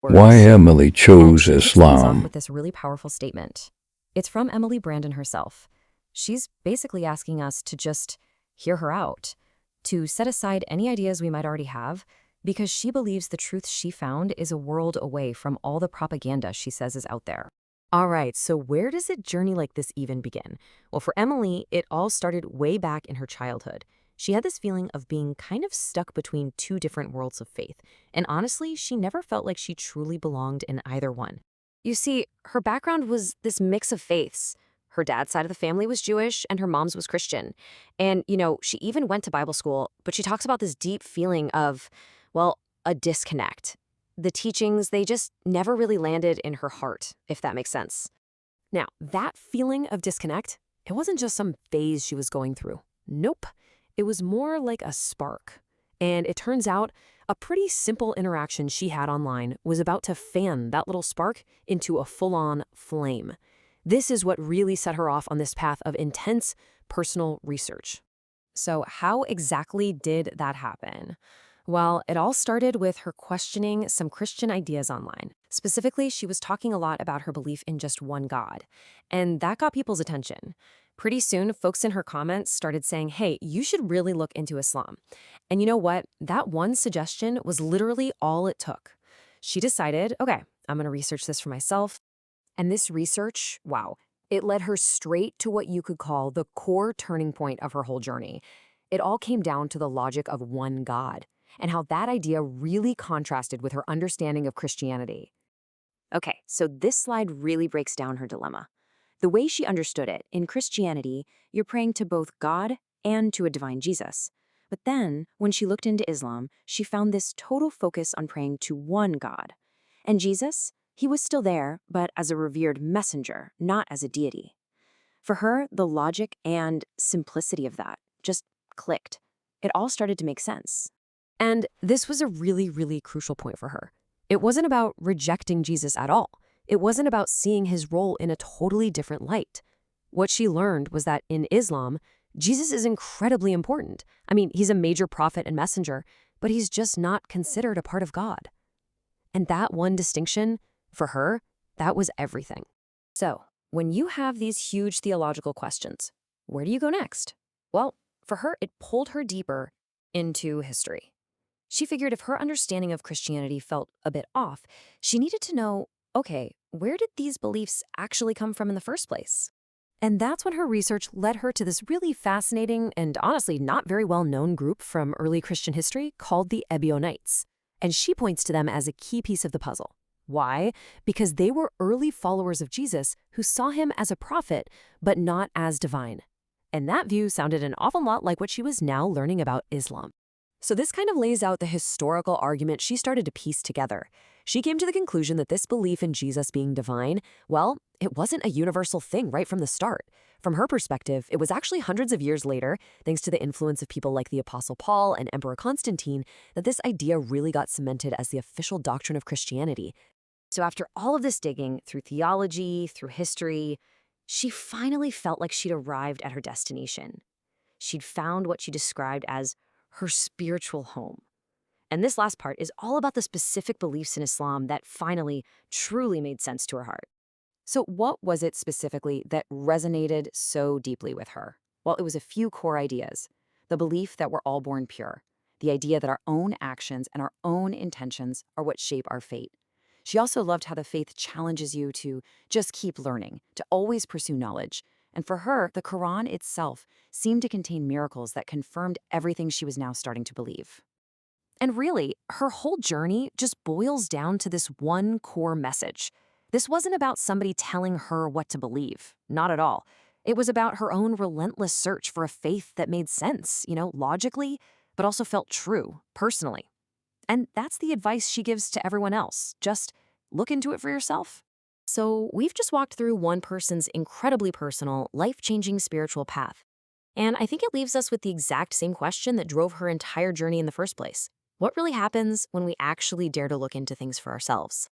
Why words. Emily And chose she kicks things off Islam. with this really powerful statement. It's from Emily Brandon herself. She's basically asking us to just hear her out, to set aside any ideas we might already have, because she believes the truth she found is a world away from all the propaganda she says is out there. All right, so where does a journey like this even begin? Well, for Emily, it all started way back in her childhood. She had this feeling of being kind of stuck between two different worlds of faith, and honestly, she never felt like she truly belonged in either one. You see, her background was this mix of faiths. Her dad's side of the family was Jewish and her mom's was Christian. And, she even went to Bible school, but she talks about this deep feeling of, well, a disconnect. The teachings, they just never really landed in her heart, if that makes sense. Now, that feeling of disconnect, it wasn't just some phase she was going through. Nope. It was more like a spark. And it turns out a pretty simple interaction she had online was about to fan that little spark into a full-on flame. This is what really set her off on this path of intense personal research. So how exactly did that happen? Well, it all started with her questioning some Christian ideas online. Specifically, she was talking a lot about her belief in just one God, and that got people's attention. Pretty soon, folks in her comments started saying, hey, you should really look into Islam. And you know what? That one suggestion was literally all it took. She decided, okay, I'm going to research this for myself. And this research, wow, it led her straight to what you could call the core turning point of her whole journey. It all came down to the logic of one God and how that idea really contrasted with her understanding of Christianity. Okay, so this slide really breaks down her dilemma. The way she understood it, in Christianity, you're praying to both God and to a divine Jesus. But then, when she looked into Islam, she found this total focus on praying to one God. And Jesus, he was still there, but as a revered messenger, not as a deity. For her, the logic and simplicity of that just clicked. It all started to make sense. And this was a really, really crucial point for her. It wasn't about rejecting Jesus at all. It wasn't about seeing his role in a totally different light. What she learned was that in Islam, Jesus is incredibly important. I mean, he's a major prophet and messenger, but he's just not considered a part of God. And that one distinction, for her, that was everything. So, when you have these huge theological questions, where do you go next? Well, for her, it pulled her deeper into history. She figured if her understanding of Christianity felt a bit off, she needed to know, okay, where did these beliefs actually come from in the first place? And that's when her research led her to this really fascinating and honestly not very well-known group from early Christian history called the Ebionites. And she points to them as a key piece of the puzzle. Why? Because they were early followers of Jesus who saw him as a prophet, but not as divine. And that view sounded an awful lot like what she was now learning about Islam. So this kind of lays out the historical argument she started to piece together. She came to the conclusion that this belief in Jesus being divine, well, it wasn't a universal thing right from the start. From her perspective, it was actually hundreds of years later, thanks to the influence of people like the Apostle Paul and Emperor Constantine, that this idea really got cemented as the official doctrine of Christianity. So after all of this digging through theology, through history, she finally felt like she'd arrived at her destination. She'd found what she described as her spiritual home. And this last part is all about the specific beliefs in Islam that finally truly made sense to her heart. So what was it specifically that resonated so deeply with her? Well, it was a few core ideas. The belief that we're all born pure. The idea that our own actions and our own intentions are what shape our fate. She also loved how the faith challenges you to just keep learning, to always pursue knowledge. And for her, the Quran itself seemed to contain miracles that confirmed everything she was now starting to believe. And really, her whole journey just boils down to this one core message. This wasn't about somebody telling her what to believe. Not at all. It was about her own relentless search for a faith that made sense, logically, but also felt true, personally. And that's the advice she gives to everyone else. Just look into it for yourself. So we've just walked through one person's incredibly personal, life-changing spiritual path. And I think it leaves us with the exact same question that drove her entire journey in the first place. What really happens when we actually dare to look into things for ourselves?